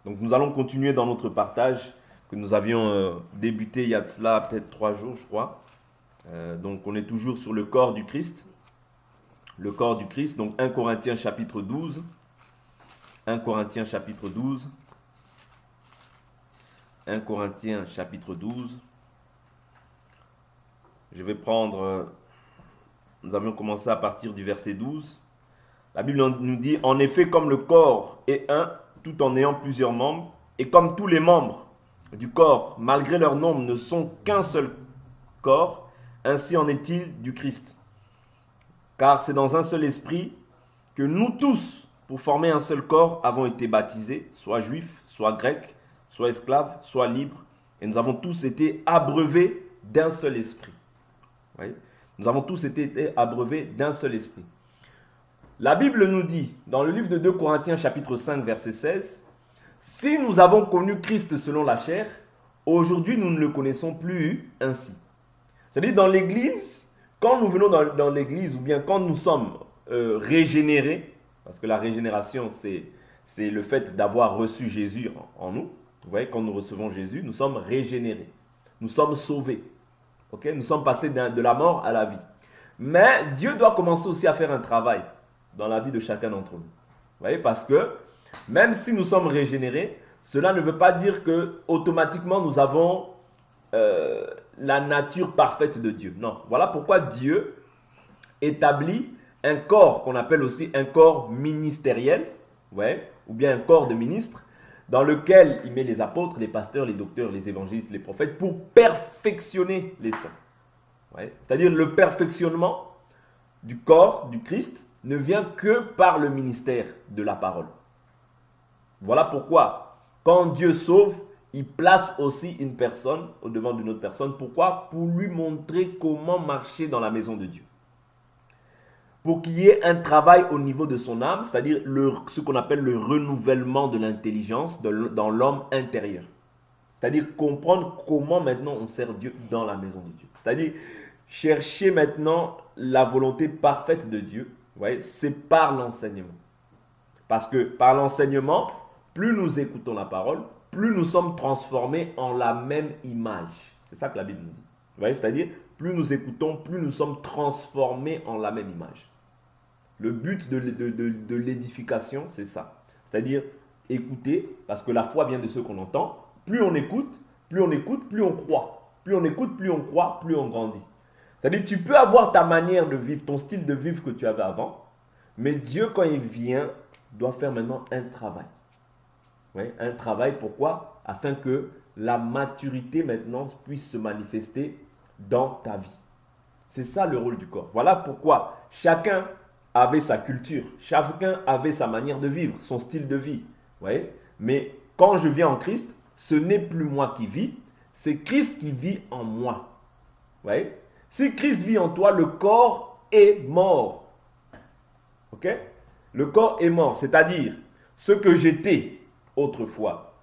Donc nous allons continuer dans notre partage que nous avions débuté il y a de cela peut-être 3 jours, je crois. Donc on est toujours sur le corps du Christ. Le corps du Christ, donc 1 Corinthiens chapitre 12. 1 Corinthiens chapitre 12. 1 Corinthiens chapitre 12. Je vais prendre, nous avions commencé à partir du verset 12. La Bible nous dit, en effet, comme le corps est un, tout en ayant plusieurs membres, et comme tous les membres du corps, malgré leur nombre, ne sont qu'un seul corps, ainsi en est-il du Christ. Car c'est dans un seul esprit que nous tous, pour former un seul corps, avons été baptisés, soit juifs, soit grecs, soit esclaves, soit libres, et nous avons tous été abreuvés d'un seul esprit. Oui. Nous avons tous été abreuvés d'un seul esprit. La Bible nous dit, dans le livre de 2 Corinthiens chapitre 5 verset 16, « Si nous avons connu Christ selon la chair, aujourd'hui nous ne le connaissons plus ainsi. » C'est-à-dire dans l'église, quand nous venons dans l'église ou bien quand nous sommes régénérés, parce que la régénération c'est le fait d'avoir reçu Jésus en nous. Vous voyez, quand nous recevons Jésus, nous sommes régénérés, nous sommes sauvés. Okay? Nous sommes passés de la mort à la vie. Mais Dieu doit commencer aussi à faire un travail dans la vie de chacun d'entre nous. Vous voyez, parce que même si nous sommes régénérés, cela ne veut pas dire que automatiquement nous avons la nature parfaite de Dieu. Non. Voilà pourquoi Dieu établit un corps qu'on appelle aussi un corps ministériel, ouais, ou bien un corps de ministres, dans lequel il met les apôtres, les pasteurs, les docteurs, les évangélistes, les prophètes, pour perfectionner les saints. Ouais. C'est-à-dire le perfectionnement du corps du Christ ne vient que par le ministère de la parole. Voilà pourquoi, quand Dieu sauve, il place aussi une personne au devant d'une autre personne. Pourquoi? Pour lui montrer comment marcher dans la maison de Dieu. Pour qu'il y ait un travail au niveau de son âme, c'est-à-dire ce qu'on appelle le renouvellement de l'intelligence dans l'homme intérieur. C'est-à-dire comprendre comment maintenant on sert Dieu dans la maison de Dieu. C'est-à-dire chercher maintenant la volonté parfaite de Dieu. Vous voyez, c'est par l'enseignement. Parce que par l'enseignement, plus nous écoutons la parole, plus nous sommes transformés en la même image. C'est ça que la Bible nous dit. Vous voyez, c'est-à-dire, plus nous écoutons, plus nous sommes transformés en la même image. Le but de l'édification, c'est ça. C'est-à-dire, écouter, parce que la foi vient de ce qu'on entend. Plus on écoute, plus on croit. Plus on écoute, plus on croit, plus on grandit. C'est-à-dire, tu peux avoir ta manière de vivre, ton style de vivre que tu avais avant, mais Dieu, quand il vient, doit faire maintenant un travail. Oui, un travail, pourquoi? Afin que la maturité maintenant puisse se manifester dans ta vie. C'est ça le rôle du corps. Voilà pourquoi chacun avait sa culture, chacun avait sa manière de vivre, son style de vie. Oui, mais quand je viens en Christ, ce n'est plus moi qui vis, c'est Christ qui vit en moi. Oui? Si Christ vit en toi, le corps est mort. Ok? Le corps est mort, c'est-à-dire ce que j'étais autrefois.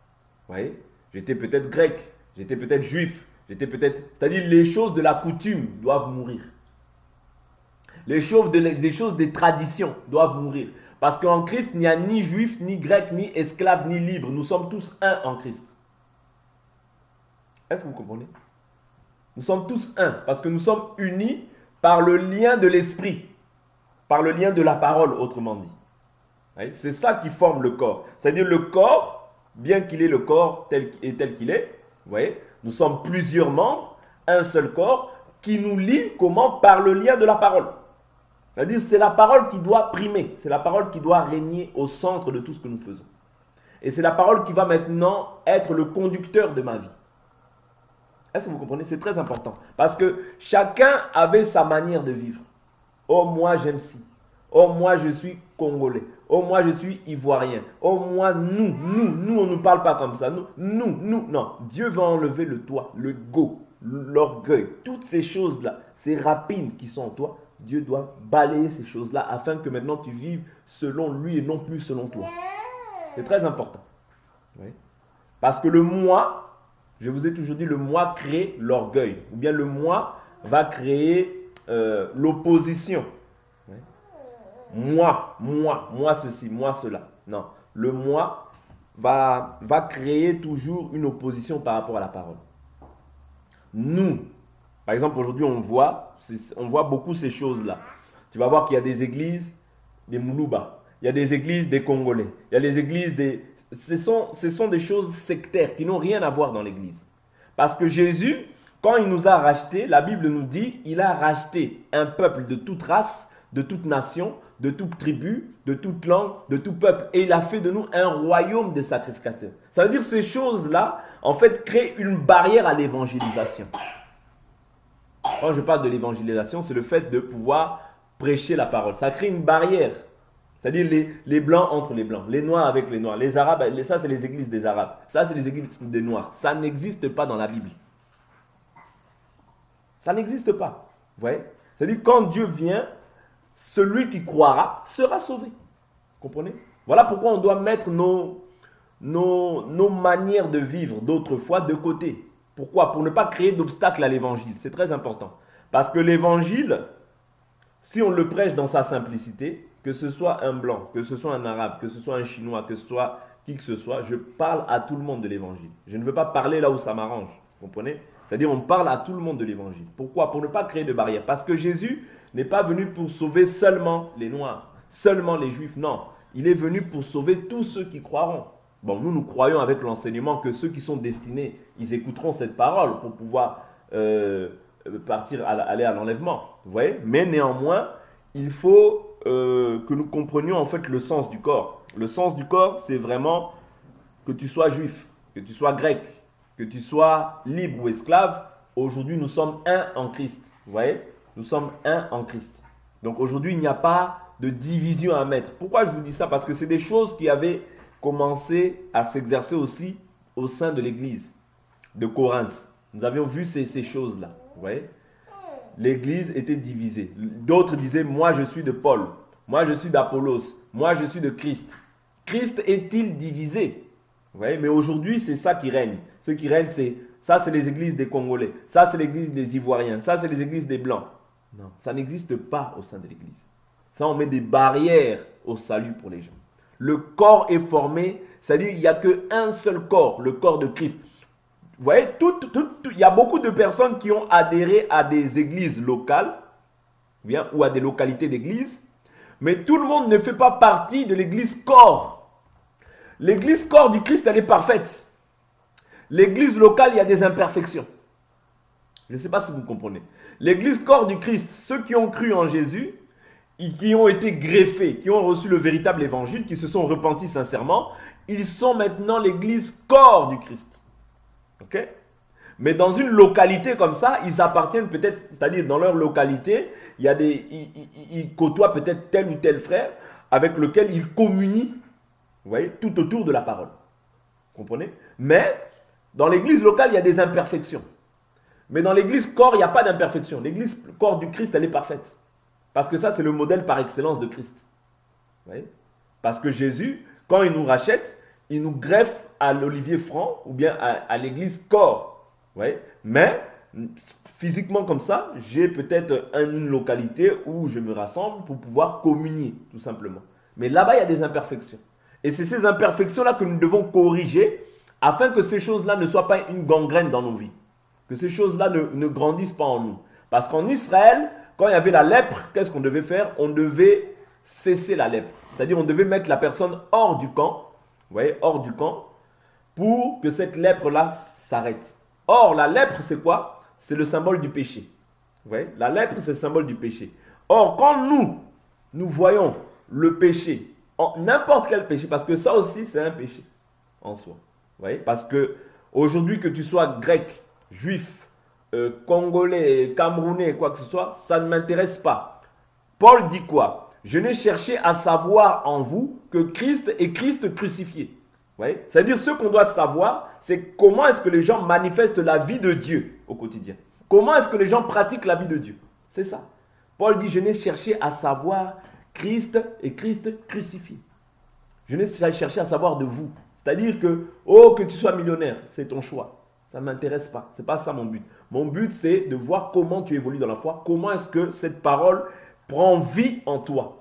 Vous voyez? J'étais peut-être grec, j'étais peut-être juif, c'est-à-dire les choses de la coutume doivent mourir. Les choses des traditions doivent mourir. Parce qu'en Christ, il n'y a ni juif, ni grec, ni esclave, ni libre. Nous sommes tous un en Christ. Est-ce que vous comprenez? Nous sommes tous un parce que nous sommes unis par le lien de l'esprit, par le lien de la parole, autrement dit. C'est ça qui forme le corps. C'est-à-dire le corps, bien qu'il ait le corps tel qu'il est, vous voyez, nous sommes plusieurs membres, un seul corps, qui nous lie comment? Par le lien de la parole. C'est-à-dire c'est la parole qui doit primer, c'est la parole qui doit régner au centre de tout ce que nous faisons. Et c'est la parole qui va maintenant être le conducteur de ma vie. Est-ce que vous comprenez? C'est très important. Parce que chacun avait sa manière de vivre. Oh, moi j'aime ci. Oh, moi je suis congolais. Oh, moi je suis ivoirien. Oh, moi, nous, on ne parle pas comme ça. Nous. Non, Dieu va enlever le toi, le go, l'orgueil. Toutes ces choses-là, ces rapines qui sont en toi, Dieu doit balayer ces choses-là afin que maintenant tu vives selon lui et non plus selon toi. C'est très important. Oui. Parce que le moi, je vous ai toujours dit, le moi crée l'orgueil. Ou bien le moi va créer l'opposition. Moi ceci, moi cela. Non, le moi va créer toujours une opposition par rapport à la parole. Nous, par exemple, aujourd'hui, on voit beaucoup ces choses-là. Tu vas voir qu'il y a des églises des Moulouba, il y a des églises des Congolais, il y a des églises des... Ce sont des choses sectaires qui n'ont rien à voir dans l'église. Parce que Jésus, quand il nous a rachetés, la Bible nous dit, il a racheté un peuple de toute race, de toute nation, de toute tribu, de toute langue, de tout peuple. Et il a fait de nous un royaume de sacrificateurs. Ça veut dire que ces choses-là, en fait, créent une barrière à l'évangélisation. Quand je parle de l'évangélisation, c'est le fait de pouvoir prêcher la parole. Ça crée une barrière. C'est-à-dire les blancs entre les blancs, les noirs avec les noirs, les arabes, ça c'est les églises des arabes, ça c'est les églises des noirs. Ça n'existe pas dans la Bible. Ça n'existe pas. Vous voyez? C'est-à-dire quand Dieu vient, celui qui croira sera sauvé. Vous comprenez? Voilà pourquoi on doit mettre nos manières de vivre d'autrefois de côté. Pourquoi? Pour ne pas créer d'obstacles à l'évangile. C'est très important. Parce que l'évangile, si on le prêche dans sa simplicité, que ce soit un blanc, que ce soit un arabe, que ce soit un chinois, que ce soit qui que ce soit, je parle à tout le monde de l'évangile. Je ne veux pas parler là où ça m'arrange. Vous comprenez? C'est-à-dire on parle à tout le monde de l'évangile. Pourquoi? Pour ne pas créer de barrières. Parce que Jésus n'est pas venu pour sauver seulement les noirs, seulement les juifs. Non, il est venu pour sauver tous ceux qui croiront. Bon, nous croyons avec l'enseignement que ceux qui sont destinés, ils écouteront cette parole pour pouvoir aller à l'enlèvement. Vous voyez? Mais néanmoins, il faut que nous comprenions en fait le sens du corps. Le sens du corps, c'est vraiment que tu sois juif, que tu sois grec, que tu sois libre ou esclave. Aujourd'hui, nous sommes un en Christ. Vous voyez? Nous sommes un en Christ. Donc aujourd'hui, il n'y a pas de division à mettre. Pourquoi je vous dis ça? Parce que c'est des choses qui avaient commencé à s'exercer aussi au sein de l'église de Corinthe. Nous avions vu ces choses-là. Vous voyez? L'église était divisée. D'autres disaient, moi je suis de Paul, moi je suis d'Apollos, moi je suis de Christ. Christ est-il divisé? Vous voyez? Mais aujourd'hui, c'est ça qui règne. Ce qui règne, c'est les églises des Congolais, ça c'est l'église des Ivoiriens, ça c'est les églises des Blancs. Non, ça n'existe pas au sein de l'église. Ça, on met des barrières au salut pour les gens. Le corps est formé, c'est-à-dire il n'y a qu'un seul corps, le corps de Christ. Vous voyez, il y a beaucoup de personnes qui ont adhéré à des églises locales, bien, ou à des localités d'église, mais tout le monde ne fait pas partie de l'église corps. L'église corps du Christ, elle est parfaite. L'église locale, il y a des imperfections. Je ne sais pas si vous comprenez. L'église corps du Christ, ceux qui ont cru en Jésus, qui ont été greffés, qui ont reçu le véritable évangile, qui se sont repentis sincèrement, ils sont maintenant l'église corps du Christ. Ok? Mais dans une localité comme ça, ils appartiennent peut-être, c'est-à-dire dans leur localité, ils côtoient peut-être tel ou tel frère avec lequel ils communient, vous voyez, tout autour de la parole. Vous comprenez? Mais dans l'église locale, il y a des imperfections. Mais dans l'église corps, il n'y a pas d'imperfection. L'église corps du Christ, elle est parfaite. Parce que ça, c'est le modèle par excellence de Christ. Vous voyez? Parce que Jésus, quand il nous rachète, il nous greffe à l'olivier franc ou bien à l'église corps. Vous voyez? Mais physiquement comme ça, j'ai peut-être une localité où je me rassemble pour pouvoir communier, tout simplement. Mais là-bas, il y a des imperfections. Et c'est ces imperfections-là que nous devons corriger afin que ces choses-là ne soient pas une gangrène dans nos vies. Que ces choses-là ne grandissent pas en nous. Parce qu'en Israël, quand il y avait la lèpre, qu'est-ce qu'on devait faire? On devait cesser la lèpre. C'est-à-dire on devait mettre la personne hors du camp, vous voyez, hors du camp, pour que cette lèpre-là s'arrête. Or, la lèpre, c'est quoi? C'est le symbole du péché. Vous voyez? La lèpre, c'est le symbole du péché. Or, quand nous voyons le péché, n'importe quel péché, parce que ça aussi, c'est un péché en soi. Vous voyez? Parce que aujourd'hui, que tu sois grec, juif, congolais, camerounais, quoi que ce soit, ça ne m'intéresse pas. Paul dit quoi? Je n'ai cherché à savoir en vous que Christ est Christ crucifié. C'est-à-dire ce qu'on doit savoir, c'est comment est-ce que les gens manifestent la vie de Dieu au quotidien. Comment est-ce que les gens pratiquent la vie de Dieu. C'est ça. Paul dit, je n'ai cherché à savoir Christ et Christ crucifié. Je n'ai cherché à savoir de vous. C'est-à-dire que tu sois millionnaire, c'est ton choix. Ça ne m'intéresse pas. Ce n'est pas ça mon but. Mon but, c'est de voir comment tu évolues dans la foi. Comment est-ce que cette parole prend vie en toi.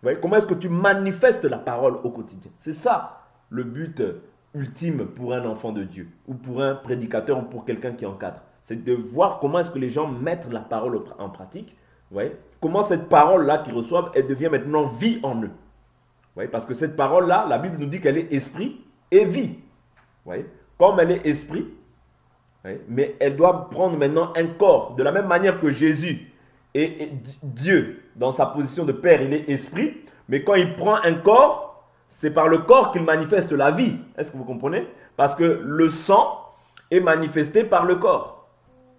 Vous voyez, comment est-ce que tu manifestes la parole au quotidien. C'est ça le but ultime pour un enfant de Dieu, ou pour un prédicateur, ou pour quelqu'un qui encadre. C'est de voir comment est-ce que les gens mettent la parole en pratique. Ouais. Comment cette parole-là qu'ils reçoivent, elle devient maintenant vie en eux. Ouais. Parce que cette parole-là, la Bible nous dit qu'elle est esprit et vie. Ouais. Comme elle est esprit, ouais, mais elle doit prendre maintenant un corps. De la même manière que Jésus est Dieu, dans sa position de Père, il est esprit. Mais quand il prend un corps, c'est par le corps qu'il manifeste la vie. Est-ce que vous comprenez? Parce que le sang est manifesté par le corps.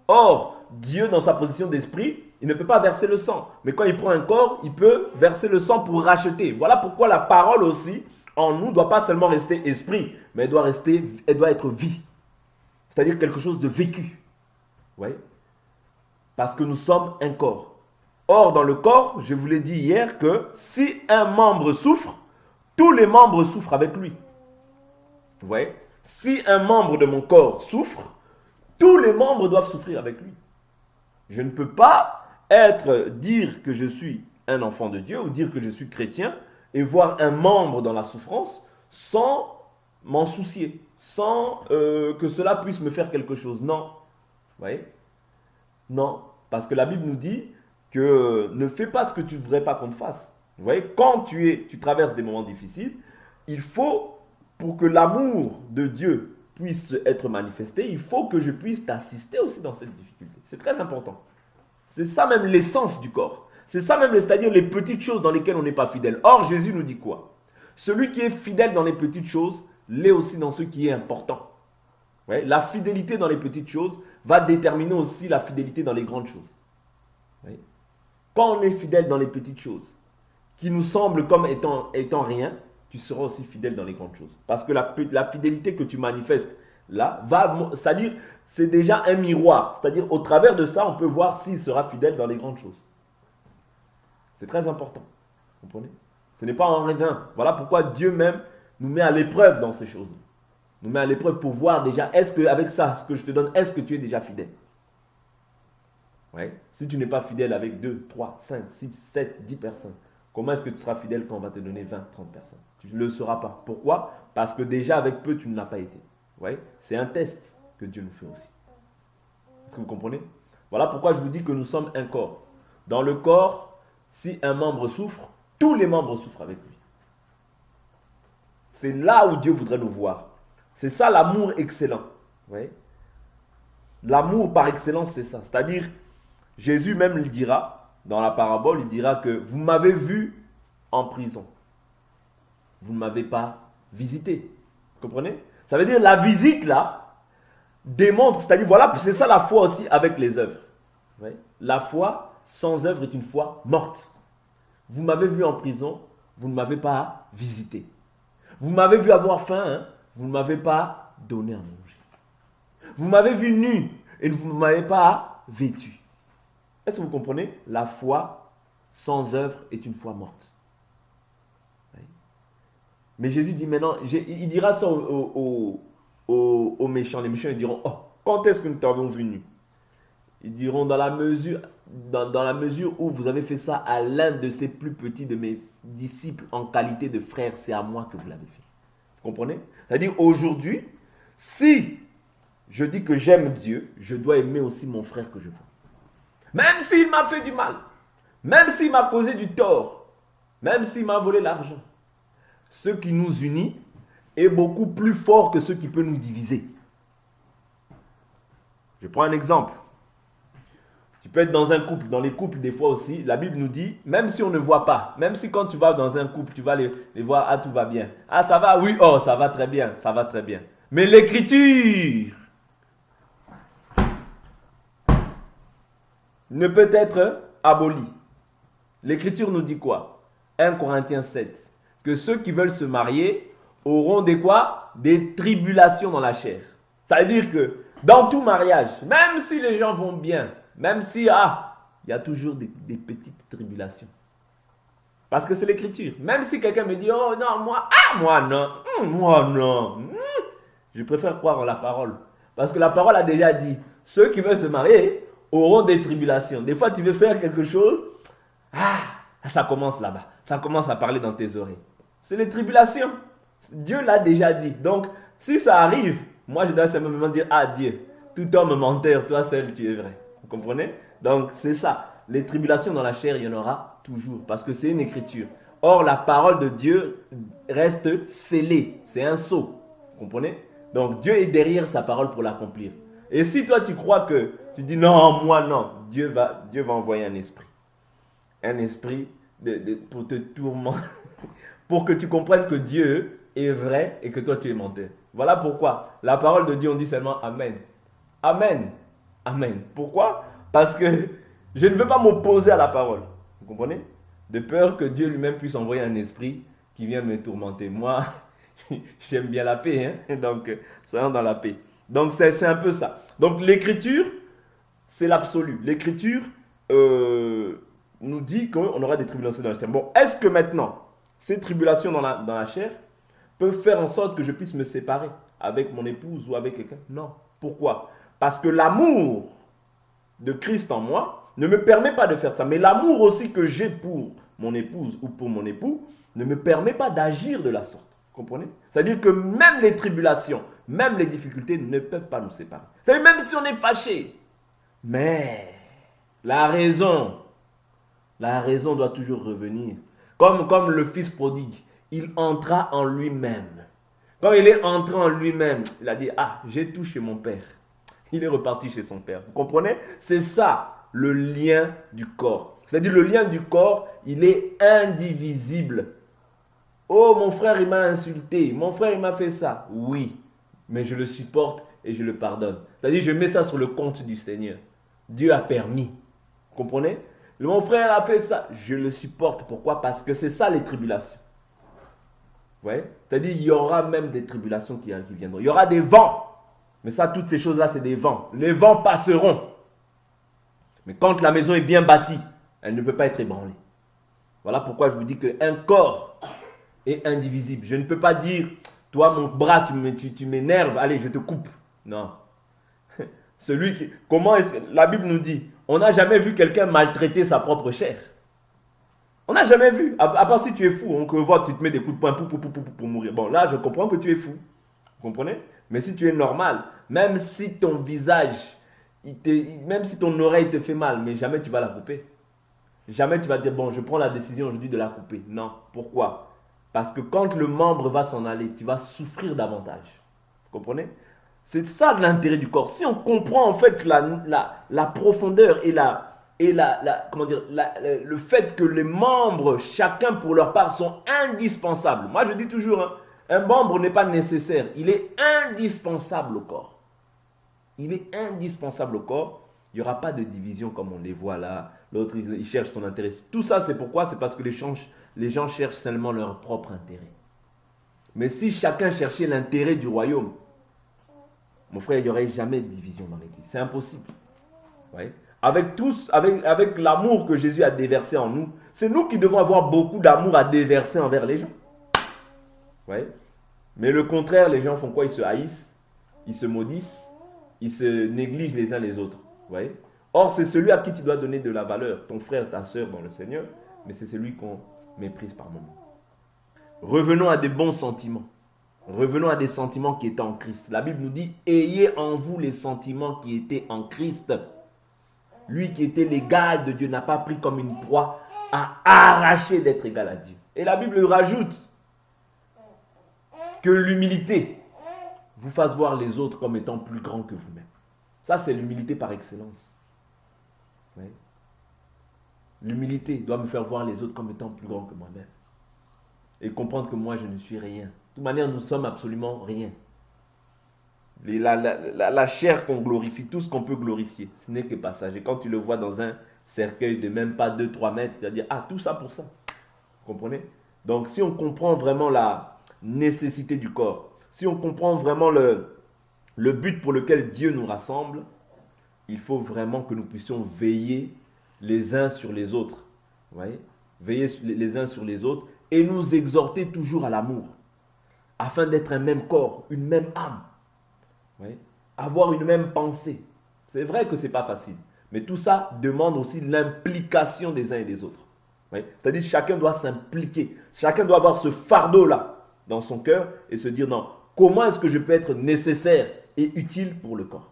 Or, Dieu, dans sa position d'esprit, il ne peut pas verser le sang. Mais quand il prend un corps, il peut verser le sang pour racheter. Voilà pourquoi la parole aussi, en nous, ne doit pas seulement rester esprit, mais elle doit être vie. C'est-à-dire quelque chose de vécu. Ouais. Parce que nous sommes un corps. Or, dans le corps, je vous l'ai dit hier que si un membre souffre, tous les membres souffrent avec lui. Vous voyez? Si un membre de mon corps souffre, tous les membres doivent souffrir avec lui. Je ne peux pas dire que je suis un enfant de Dieu ou dire que je suis chrétien et voir un membre dans la souffrance sans m'en soucier, sans que cela puisse me faire quelque chose. Non. Vous voyez? Non. Parce que la Bible nous dit que ne fais pas ce que tu ne voudrais pas qu'on te fasse. Vous voyez? Quand tu traverses des moments difficiles, il faut, pour que l'amour de Dieu puisse être manifesté, il faut que je puisse t'assister aussi dans cette difficulté. C'est très important. C'est ça même l'essence du corps. C'est ça même, c'est-à-dire les petites choses dans lesquelles on n'est pas fidèle. Or, Jésus nous dit quoi? Celui qui est fidèle dans les petites choses, l'est aussi dans ce qui est important. Ouais, la fidélité dans les petites choses va déterminer aussi la fidélité dans les grandes choses. Ouais. Quand on est fidèle dans les petites choses, qui nous semblent comme étant rien, tu seras aussi fidèle dans les grandes choses. Parce que la fidélité que tu manifestes là, c'est-à-dire, c'est déjà un miroir. C'est-à-dire, au travers de ça, on peut voir s'il sera fidèle dans les grandes choses. C'est très important. Vous comprenez? Ce n'est pas en rien. Voilà pourquoi Dieu même nous met à l'épreuve dans ces choses. Nous met à l'épreuve pour voir déjà, est-ce que avec ça, ce que je te donne, est-ce que tu es déjà fidèle? Ouais. Si tu n'es pas fidèle avec 2, 3, 5, 6, 7, 10 personnes, comment est-ce que tu seras fidèle quand on va te donner 20, 30 personnes? Tu ne le seras pas. Pourquoi? Parce que déjà avec peu, tu ne l'as pas été. Ouais. C'est un test que Dieu nous fait aussi. Est-ce que vous comprenez? Voilà pourquoi je vous dis que nous sommes un corps. Dans le corps, si un membre souffre, tous les membres souffrent avec lui. C'est là où Dieu voudrait nous voir. C'est ça l'amour excellent. Ouais. L'amour par excellence, c'est ça. C'est-à-dire, Jésus même le dira, dans la parabole, il dira que vous m'avez vu en prison. Vous ne m'avez pas visité. Vous comprenez? Ça veut dire la visite là démontre, c'est-à-dire voilà, c'est ça la foi aussi avec les œuvres. Ouais. La foi sans œuvre est une foi morte. Vous m'avez vu en prison, vous ne m'avez pas visité. Vous m'avez vu avoir faim, hein, vous ne m'avez pas donné à manger. Vous m'avez vu nu et vous ne m'avez pas vêtu. Est-ce que vous comprenez? La foi sans œuvre est une foi morte. Oui. Mais Jésus dit maintenant, il dira ça aux méchants. Les méchants ils diront, oh, quand est-ce que nous t'avons vu nu? Ils diront dans la mesure où vous avez fait ça à l'un de ces plus petits de mes disciples en qualité de frère, c'est à moi que vous l'avez fait. Vous comprenez? C'est-à-dire aujourd'hui, si je dis que j'aime Dieu, je dois aimer aussi mon frère que je vois. Même s'il m'a fait du mal, même s'il m'a causé du tort, même s'il m'a volé l'argent, ce qui nous unit est beaucoup plus fort que ce qui peut nous diviser. Je prends un exemple. Tu peux être dans un couple, dans les couples des fois aussi, la Bible nous dit, même si on ne voit pas, même si quand tu vas dans un couple, tu vas les voir, ah tout va bien, ah ça va, oui, oh ça va très bien, ça va très bien. Mais l'écriture ne peut être abolie. L'écriture nous dit quoi? 1 Corinthiens 7, que ceux qui veulent se marier auront des quoi? Des tribulations dans la chair. Ça veut dire que dans tout mariage, même si les gens vont bien, même si, il y a toujours des petites tribulations. Parce que c'est l'écriture. Même si quelqu'un me dit, oh non, moi non. Je préfère croire en la parole. Parce que la parole a déjà dit, ceux qui veulent se marier auront des tribulations. Des fois, tu veux faire quelque chose, ça commence là-bas. Ça commence à parler dans tes oreilles. C'est les tribulations. Dieu l'a déjà dit. Donc, si ça arrive, moi je dois simplement dire, ah Dieu, tout homme menteur, toi seul tu es vrai. Vous comprenez? Donc, c'est ça. Les tribulations dans la chair, il y en aura toujours, parce que c'est une écriture. Or, la parole de Dieu reste scellée. C'est un sceau. Vous comprenez? Donc, Dieu est derrière sa parole pour l'accomplir. Et si toi, tu crois que, tu dis, non, moi, non, Dieu va envoyer un esprit. Un esprit pour te tourmenter, pour que tu comprennes que Dieu est vrai et que toi, tu es menteur. Voilà pourquoi la parole de Dieu, on dit seulement Amen. Amen. Amen. Pourquoi? Parce que je ne veux pas m'opposer à la parole. Vous comprenez? De peur que Dieu lui-même puisse envoyer un esprit qui vient me tourmenter. Moi, j'aime bien la paix. Hein? Donc, soyons dans la paix. Donc, c'est un peu ça. Donc, l'écriture, c'est l'absolu. L'écriture nous dit qu'on aura des tribulations dans la chair. Bon, est-ce que maintenant, ces tribulations dans la chair peuvent faire en sorte que je puisse me séparer avec mon épouse ou avec quelqu'un? Non. Pourquoi? Parce que l'amour de Christ en moi ne me permet pas de faire ça. Mais l'amour aussi que j'ai pour mon épouse ou pour mon époux ne me permet pas d'agir de la sorte. Vous comprenez? C'est-à-dire que même les tribulations, même les difficultés ne peuvent pas nous séparer. C'est-à-dire même si on est fâché. Mais la raison doit toujours revenir. Comme le fils prodigue, il entra en lui-même. Quand il est entré en lui-même, il a dit, ah, j'ai tout chez mon père. Il est reparti chez son père. Vous comprenez? C'est ça, le lien du corps. C'est-à-dire le lien du corps, il est indivisible. Oh, mon frère, il m'a insulté. Mon frère, il m'a fait ça. Oui, mais je le supporte et je le pardonne. C'est-à-dire, je mets ça sur le compte du Seigneur. Dieu a permis. Vous comprenez? Mon frère a fait ça. Je le supporte. Pourquoi? Parce que c'est ça les tribulations. Ouais? C'est-à-dire, il y aura même des tribulations qui viendront. Il y aura des vents. Mais ça, toutes ces choses-là, c'est des vents. Les vents passeront. Mais quand la maison est bien bâtie, elle ne peut pas être ébranlée. Voilà pourquoi je vous dis qu'un corps est indivisible. Je ne peux pas dire, toi, mon bras, tu m'énerves, allez, je te coupe. Non. Comment est-ce que la Bible nous dit, on n'a jamais vu quelqu'un maltraiter sa propre chair. On n'a jamais vu. À part si tu es fou, on voit que tu te mets des coups de poing pour mourir. Bon, là, je comprends que tu es fou. Vous comprenez? Mais si tu es normal, même si ton visage, même si ton oreille te fait mal, mais jamais tu vas la couper. Jamais tu vas dire, bon, je prends la décision aujourd'hui de la couper. Non. Pourquoi? Parce que quand le membre va s'en aller, tu vas souffrir davantage. Vous comprenez? C'est ça l'intérêt du corps. Si on comprend en fait la profondeur et le fait que les membres, chacun pour leur part, sont indispensables. Moi, je dis toujours, hein, un membre n'est pas nécessaire. Il est indispensable au corps. Il est indispensable au corps. Il n'y aura pas de division comme on les voit là. L'autre, il cherche son intérêt. Tout ça, c'est pourquoi? C'est parce que les gens cherchent seulement leur propre intérêt. Mais si chacun cherchait l'intérêt du royaume, mon frère, il n'y aurait jamais de division dans l'église. C'est impossible. Ouais. Avec l'amour que Jésus a déversé en nous, c'est nous qui devons avoir beaucoup d'amour à déverser envers les gens. Ouais. Mais le contraire, les gens font quoi? Ils se haïssent, ils se maudissent, ils se négligent les uns les autres. Ouais. Or, c'est celui à qui tu dois donner de la valeur, ton frère, ta soeur dans le Seigneur, mais c'est celui qu'on méprise par moment. Revenons à des bons sentiments. Revenons à des sentiments qui étaient en Christ. La Bible nous dit, ayez en vous les sentiments qui étaient en Christ. Lui qui était l'égal de Dieu n'a pas pris comme une proie à arracher d'être égal à Dieu. Et la Bible rajoute que l'humilité vous fasse voir les autres comme étant plus grands que vous-même. Ça, c'est l'humilité par excellence. Oui. L'humilité doit me faire voir les autres comme étant plus grands que moi-même. Et comprendre que moi, je ne suis rien. De toute manière, nous sommes absolument rien. La chair qu'on glorifie, tout ce qu'on peut glorifier, ce n'est que passager. Quand tu le vois dans un cercueil de même pas 2-3 mètres, tu vas dire, ah, tout ça pour ça. Vous comprenez? Donc, si on comprend vraiment la nécessité du corps, si on comprend vraiment le but pour lequel Dieu nous rassemble, il faut vraiment que nous puissions veiller les uns sur les autres. Vous voyez? Veiller les uns sur les autres et nous exhorter toujours à l'amour, afin d'être un même corps, une même âme. Oui. Avoir une même pensée. C'est vrai que ce n'est pas facile. Mais tout ça demande aussi l'implication des uns et des autres. Oui. C'est-à-dire que chacun doit s'impliquer. Chacun doit avoir ce fardeau-là. dans son cœur et se dire non, comment est-ce que je peux être nécessaire et utile pour le corps?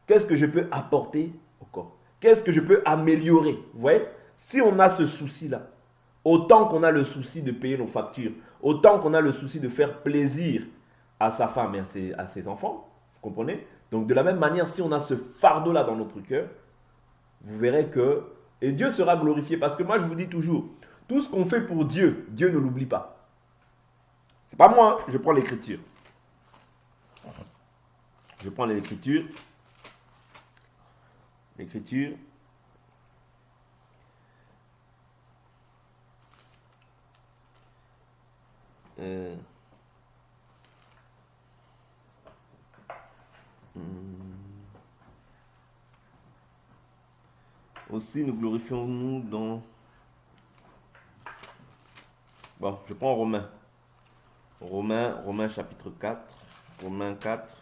Qu'est-ce que je peux apporter au corps? Qu'est-ce que je peux améliorer? Vous voyez? Si on a ce souci-là, autant qu'on a le souci de payer nos factures, autant qu'on a le souci de faire plaisir à sa femme et à ses enfants, vous comprenez? Donc de la même manière, si on a ce fardeau-là dans notre cœur, vous verrez que, et Dieu sera glorifié, parce que moi je vous dis toujours, tout ce qu'on fait pour Dieu, Dieu ne l'oublie pas. C'est pas moi, je prends l'écriture. Je prends l'écriture. L'écriture. Aussi, nous glorifions-nous dans... Bon, je prends Romains. Romains chapitre 4. Romains 4.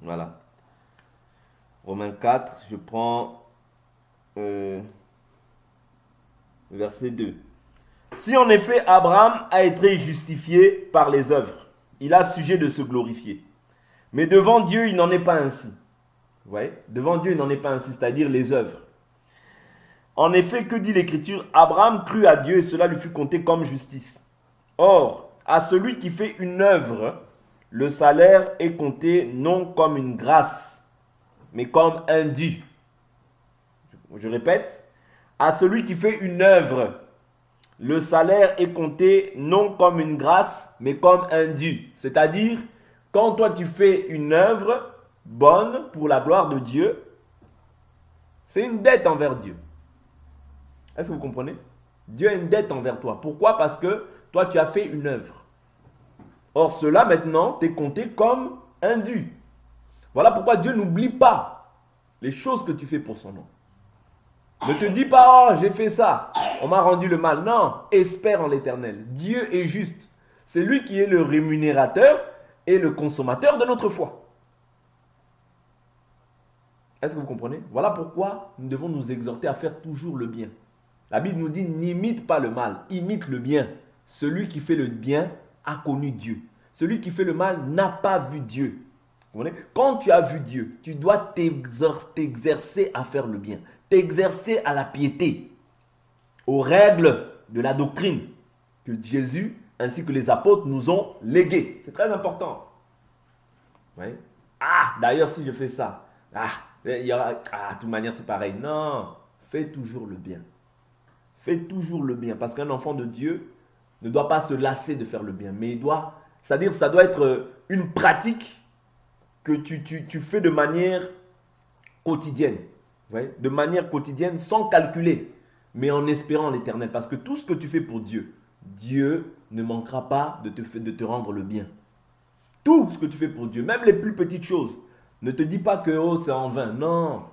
Voilà. Romains 4, je prends verset 2. Si en effet Abraham a été justifié par les œuvres, il a sujet de se glorifier. Mais devant Dieu, il n'en est pas ainsi. Vous voyez? Devant Dieu, il n'en est pas ainsi, c'est-à-dire les œuvres. En effet, que dit l'Écriture? Abraham crut à Dieu et cela lui fut compté comme justice. Or, à celui qui fait une œuvre, le salaire est compté non comme une grâce, mais comme un dû. Je répète, à celui qui fait une œuvre, le salaire est compté non comme une grâce, mais comme un dû. C'est-à-dire, quand toi tu fais une œuvre bonne pour la gloire de Dieu, c'est une dette envers Dieu. Est-ce que vous comprenez? Dieu a une dette envers toi. Pourquoi? Parce que toi tu as fait une œuvre. Or cela maintenant t'est compté comme un dû. Voilà pourquoi Dieu n'oublie pas les choses que tu fais pour son nom. Ne te dis pas, oh, j'ai fait ça, on m'a rendu le mal. Non, espère en l'Éternel. Dieu est juste. C'est lui qui est le rémunérateur et le consommateur de notre foi. Est-ce que vous comprenez? Voilà pourquoi nous devons nous exhorter à faire toujours le bien. La Bible nous dit, n'imite pas le mal, imite le bien. Celui qui fait le bien a connu Dieu. Celui qui fait le mal n'a pas vu Dieu. Vous comprenez? Quand tu as vu Dieu, tu dois t'exercer à faire le bien. T'exercer à la piété, aux règles de la doctrine que Jésus ainsi que les apôtres nous ont léguées. C'est très important. Oui. Ah, d'ailleurs, si je fais ça, de toute manière, c'est pareil. Non, fais toujours le bien. Fais toujours le bien. Parce qu'un enfant de Dieu ne doit pas se lasser de faire le bien. Mais c'est-à-dire, ça doit être une pratique que tu fais de manière quotidienne. Ouais, de manière quotidienne, sans calculer, mais en espérant l'Éternel. Parce que tout ce que tu fais pour Dieu, Dieu ne manquera pas de te rendre le bien. Tout ce que tu fais pour Dieu, même les plus petites choses, ne te dis pas que oh, c'est en vain. Non.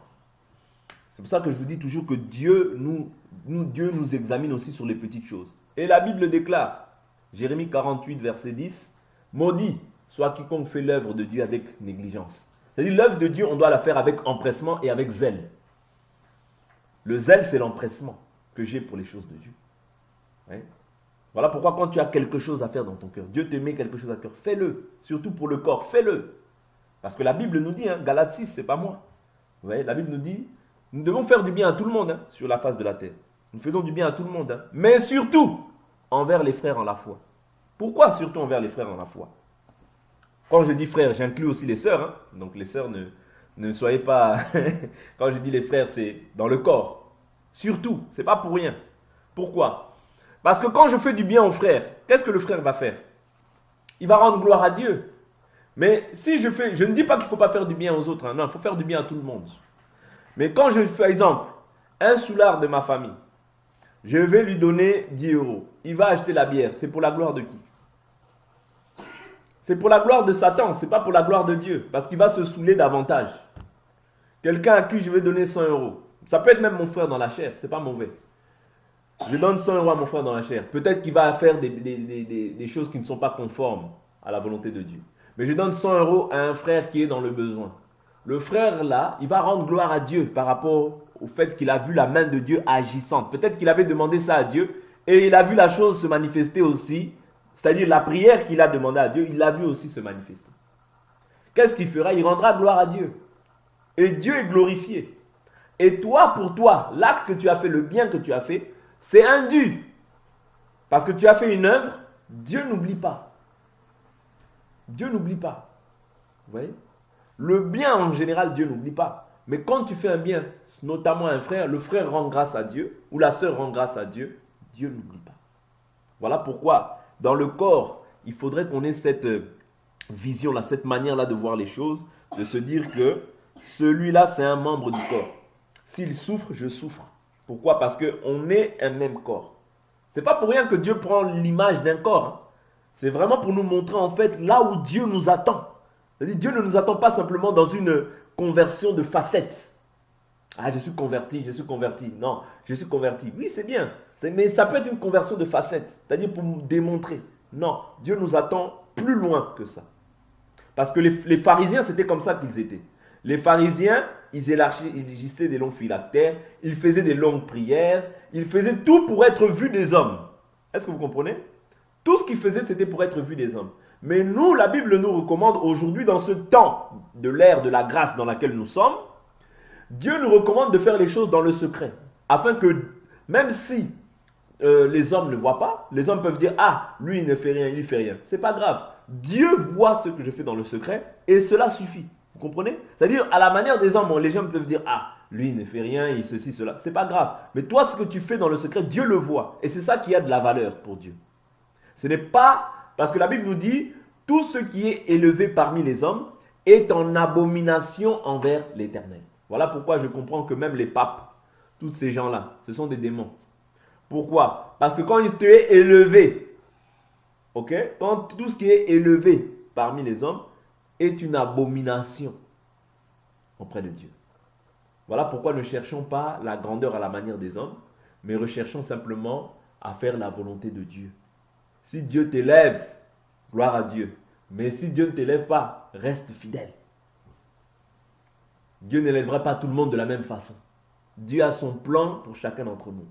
C'est pour ça que je vous dis toujours que Dieu nous examine aussi sur les petites choses. Et la Bible déclare, Jérémie 48, verset 10, « Maudit soit quiconque fait l'œuvre de Dieu avec négligence. » C'est-à-dire l'œuvre de Dieu, on doit la faire avec empressement et avec zèle. Le zèle, c'est l'empressement que j'ai pour les choses de Dieu. Ouais. Voilà pourquoi quand tu as quelque chose à faire dans ton cœur, Dieu te met quelque chose à cœur, fais-le. Surtout pour le corps, fais-le. Parce que la Bible nous dit, Galates 6, c'est pas moi. Vous voyez, la Bible nous dit, nous devons faire du bien à tout le monde sur la face de la terre. Nous faisons du bien à tout le monde. Mais surtout, envers les frères en la foi. Pourquoi surtout envers les frères en la foi? Quand je dis frères, j'inclus aussi les sœurs. Donc les sœurs, ne soyez pas... Quand je dis les frères, c'est dans le corps. Surtout, c'est pas pour rien. Pourquoi? Parce que quand je fais du bien au frère, qu'est-ce que le frère va faire? Il va rendre gloire à Dieu. Mais si je ne dis pas qu'il ne faut pas faire du bien aux autres. Non, il faut faire du bien à tout le monde. Mais quand je fais, par exemple, un soulard de ma famille, je vais lui donner 10 €. Il va acheter la bière. C'est pour la gloire de qui? C'est pour la gloire de Satan, c'est pas pour la gloire de Dieu. Parce qu'il va se saouler davantage. Quelqu'un à qui je vais donner 100 €. Ça peut être même mon frère dans la chair, c'est pas mauvais. Je donne 100 € à mon frère dans la chair. Peut-être qu'il va faire des choses qui ne sont pas conformes à la volonté de Dieu. Mais je donne 100 € à un frère qui est dans le besoin. Le frère là, il va rendre gloire à Dieu par rapport au fait qu'il a vu la main de Dieu agissante. Peut-être qu'il avait demandé ça à Dieu Et il a vu la chose se manifester aussi, c'est-à-dire la prière qu'il a demandé à Dieu, il l'a vu aussi se manifester. Qu'est-ce qu'il fera? Il rendra gloire à Dieu. Et Dieu est glorifié. Et toi, pour toi, l'acte que tu as fait, le bien que tu as fait, c'est indu. Parce que tu as fait une œuvre, Dieu n'oublie pas. Dieu n'oublie pas. Vous voyez? Le bien en général, Dieu n'oublie pas. Mais quand tu fais un bien, notamment à un frère, le frère rend grâce à Dieu, ou la sœur rend grâce à Dieu, Dieu n'oublie pas. Voilà pourquoi, dans le corps, il faudrait qu'on ait cette vision-là, cette manière-là de voir les choses, de se dire que celui-là, c'est un membre du corps. S'il souffre, je souffre. Pourquoi? Parce qu'on est un même corps. Ce n'est pas pour rien que Dieu prend l'image d'un corps. Hein. C'est vraiment pour nous montrer en fait là où Dieu nous attend. C'est-à-dire Dieu ne nous attend pas simplement dans une conversion de facettes. Ah, je suis converti, je suis converti. Non, je suis converti. Oui, c'est bien. Mais ça peut être une conversion de facettes. C'est-à-dire pour nous démontrer. Non, Dieu nous attend plus loin que ça. Parce que les pharisiens, c'était comme ça qu'ils étaient. Les pharisiens, ils élargissaient des longs phylactères, ils faisaient des longues prières, ils faisaient tout pour être vus des hommes. Est-ce que vous comprenez? Tout ce qu'ils faisaient, c'était pour être vus des hommes. Mais nous, la Bible nous recommande aujourd'hui, dans ce temps de l'ère de la grâce dans laquelle nous sommes, Dieu nous recommande de faire les choses dans le secret. Afin que, même si les hommes ne voient pas, les hommes peuvent dire, ah, lui il ne fait rien, il ne fait rien. C'est pas grave. Dieu voit ce que je fais dans le secret et cela suffit. Vous comprenez? C'est-à-dire, à la manière des hommes, les gens peuvent dire, ah, lui il ne fait rien, il ceci, cela. C'est pas grave. Mais toi, ce que tu fais dans le secret, Dieu le voit. Et c'est ça qui a de la valeur pour Dieu. Ce n'est pas, parce que la Bible nous dit, tout ce qui est élevé parmi les hommes est en abomination envers l'Éternel. Voilà pourquoi je comprends que même les papes, tous ces gens-là, ce sont des démons. Pourquoi? Parce que quand tu es élevé, ok, quand tout ce qui est élevé parmi les hommes est une abomination auprès de Dieu. Voilà pourquoi ne cherchons pas la grandeur à la manière des hommes, mais recherchons simplement à faire la volonté de Dieu. Si Dieu t'élève, gloire à Dieu. Mais si Dieu ne t'élève pas, reste fidèle. Dieu n'élèvera pas tout le monde de la même façon. Dieu a son plan pour chacun d'entre nous.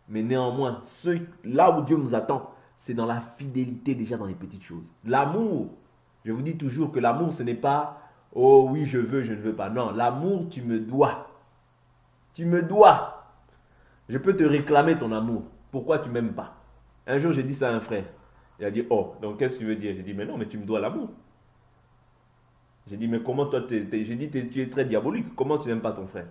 Mais néanmoins, là où Dieu nous attend, c'est dans la fidélité déjà dans les petites choses. L'amour, je vous dis toujours que l'amour, ce n'est pas « Oh oui, je veux, je ne veux pas ». Non, l'amour, tu me dois. Tu me dois. Je peux te réclamer ton amour. Pourquoi tu ne m'aimes pas? Un jour, j'ai dit ça à un frère. Il a dit, oh, donc qu'est-ce que tu veux dire? J'ai dit, mais non, mais tu me dois l'amour. J'ai dit, mais comment toi, j'ai dit, tu es très diabolique. Comment tu n'aimes pas ton frère?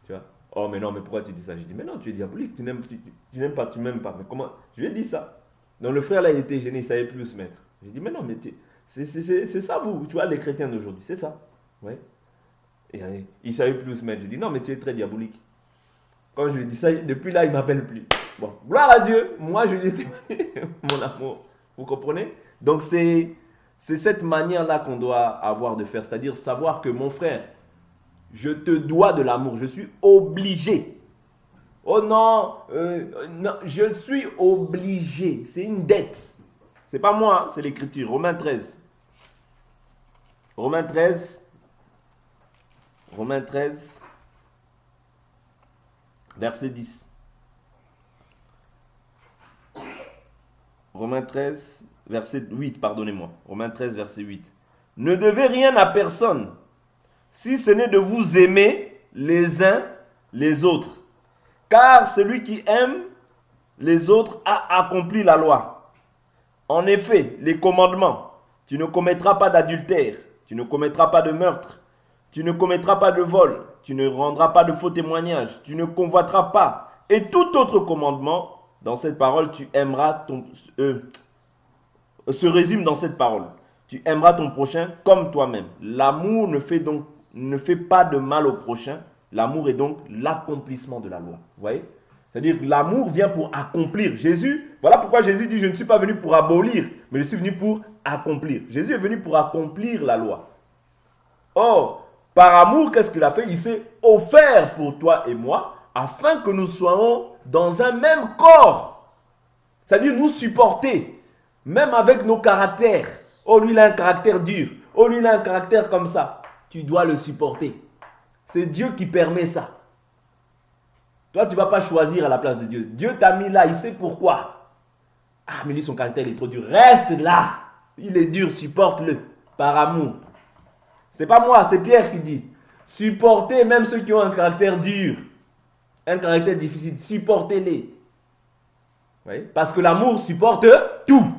Tu vois? Oh, mais non, mais pourquoi tu dis ça? J'ai dit, mais non, tu es diabolique. Tu n'aimes pas, tu m'aimes pas. Mais comment? Je lui ai dit ça. Donc le frère là, il était gêné, il ne savait plus où se mettre. J'ai dit, mais non, mais c'est ça vous, tu vois, les chrétiens d'aujourd'hui, c'est ça. Ouais. Et il ne savait plus où se mettre. J'ai dit, non, mais tu es très diabolique. Quand je lui ai dit ça, depuis là, il ne m'appelle plus. Bon, gloire à Dieu, moi je lui ai témoigné mon amour. Vous comprenez? Donc c'est cette manière-là qu'on doit avoir de faire. C'est-à-dire savoir que mon frère, je te dois de l'amour. Je suis obligé. Oh non, non, je suis obligé. C'est une dette. C'est pas moi, c'est l'écriture. Romains 13. Romains 13. Romains 13. Verset 10. Romains 13, verset 8, pardonnez-moi. Romains 13, verset 8. Ne devez rien à personne, si ce n'est de vous aimer les uns les autres. Car celui qui aime les autres a accompli la loi. En effet, les commandements, tu ne commettras pas d'adultère, tu ne commettras pas de meurtre, tu ne commettras pas de vol, tu ne rendras pas de faux témoignages, tu ne convoiteras pas. Et tout autre commandement, dans cette parole, tu aimeras se résume dans cette parole. Tu aimeras ton prochain comme toi-même. L'amour ne fait pas de mal au prochain. L'amour est donc l'accomplissement de la loi. Vous voyez? C'est-à-dire que l'amour vient pour accomplir. Jésus, voilà pourquoi Jésus dit, je ne suis pas venu pour abolir, mais je suis venu pour accomplir. Jésus est venu pour accomplir la loi. Or, par amour, qu'est-ce qu'il a fait? Il s'est offert pour toi et moi, afin que nous soyons dans un même corps. C'est-à-dire nous supporter, même avec nos caractères. Oh, lui, il a un caractère dur. Oh, lui, il a un caractère comme ça. Tu dois le supporter. C'est Dieu qui permet ça. Toi, tu ne vas pas choisir à la place de Dieu. Dieu t'a mis là, il sait pourquoi. Ah, mais lui, son caractère, il est trop dur. Reste là. Il est dur, supporte-le. Par amour. C'est pas moi, c'est Pierre qui dit. Supportez même ceux qui ont un caractère dur. Un caractère difficile. Supportez-les. Parce que l'amour supporte tout.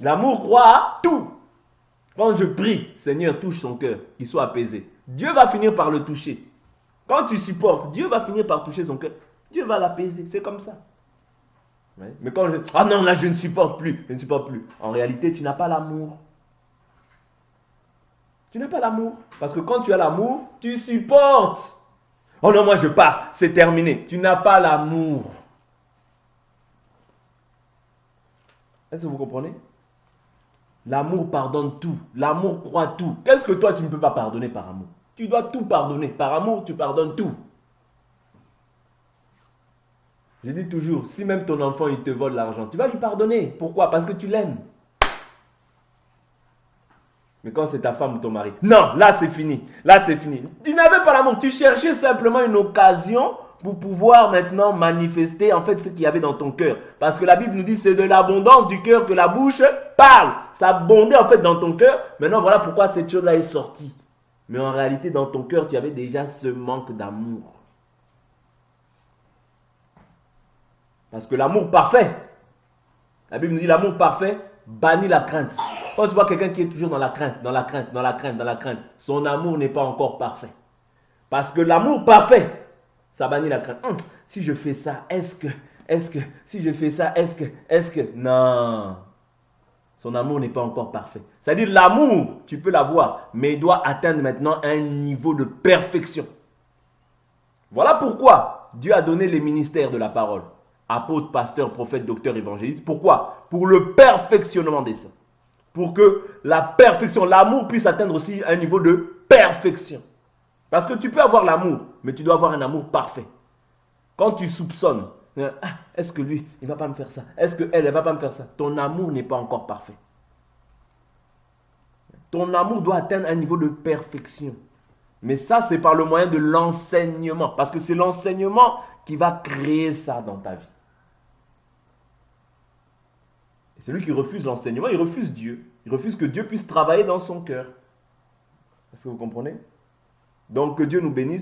L'amour croit à tout. Quand je prie, Seigneur, touche son cœur, qu'il soit apaisé. Dieu va finir par le toucher. Quand tu supportes, Dieu va finir par toucher son cœur. Dieu va l'apaiser, c'est comme ça. Mais quand je... Ah non, là je ne supporte plus, je ne supporte plus. En réalité, tu n'as pas l'amour. Tu n'as pas l'amour. Parce que quand tu as l'amour, tu supportes. Oh non, moi je pars, c'est terminé. Tu n'as pas l'amour. Est-ce que vous comprenez? L'amour pardonne tout. L'amour croit tout. Qu'est-ce que toi tu ne peux pas pardonner par amour? Tu dois tout pardonner. Par amour, tu pardonnes tout. Je dis toujours, si même ton enfant il te vole l'argent, tu vas lui pardonner. Pourquoi? Parce que tu l'aimes. Mais quand c'est ta femme ou ton mari, non, là c'est fini. Là c'est fini. Tu n'avais pas l'amour. Tu cherchais simplement une occasion pour pouvoir maintenant manifester en fait ce qu'il y avait dans ton cœur. Parce que la Bible nous dit c'est de l'abondance du cœur que la bouche parle. Ça abondait en fait dans ton cœur. Maintenant voilà pourquoi cette chose-là est sortie. Mais en réalité dans ton cœur tu avais déjà ce manque d'amour. Parce que l'amour parfait, la Bible nous dit l'amour parfait bannit la crainte. Quand tu vois quelqu'un qui est toujours dans la crainte, son amour n'est pas encore parfait. Parce que l'amour parfait, ça bannit la crainte. Si je fais ça, si je fais ça, non. Son amour n'est pas encore parfait. C'est-à-dire l'amour, tu peux l'avoir, mais il doit atteindre maintenant un niveau de perfection. Voilà pourquoi Dieu a donné les ministères de la parole. Apôtre, pasteur, prophète, docteur, évangéliste. Pourquoi? Pour le perfectionnement des saints. Pour que la perfection, l'amour puisse atteindre aussi un niveau de perfection. Parce que tu peux avoir l'amour, mais tu dois avoir un amour parfait. Quand tu soupçonnes, est-ce que lui, il ne va pas me faire ça? Est-ce qu'elle, elle ne va pas me faire ça? Ton amour n'est pas encore parfait. Ton amour doit atteindre un niveau de perfection. Mais ça, c'est par le moyen de l'enseignement. Parce que c'est l'enseignement qui va créer ça dans ta vie. Et celui qui refuse l'enseignement, il refuse Dieu. Il refuse que Dieu puisse travailler dans son cœur. Est-ce que vous comprenez? Donc que Dieu nous bénisse.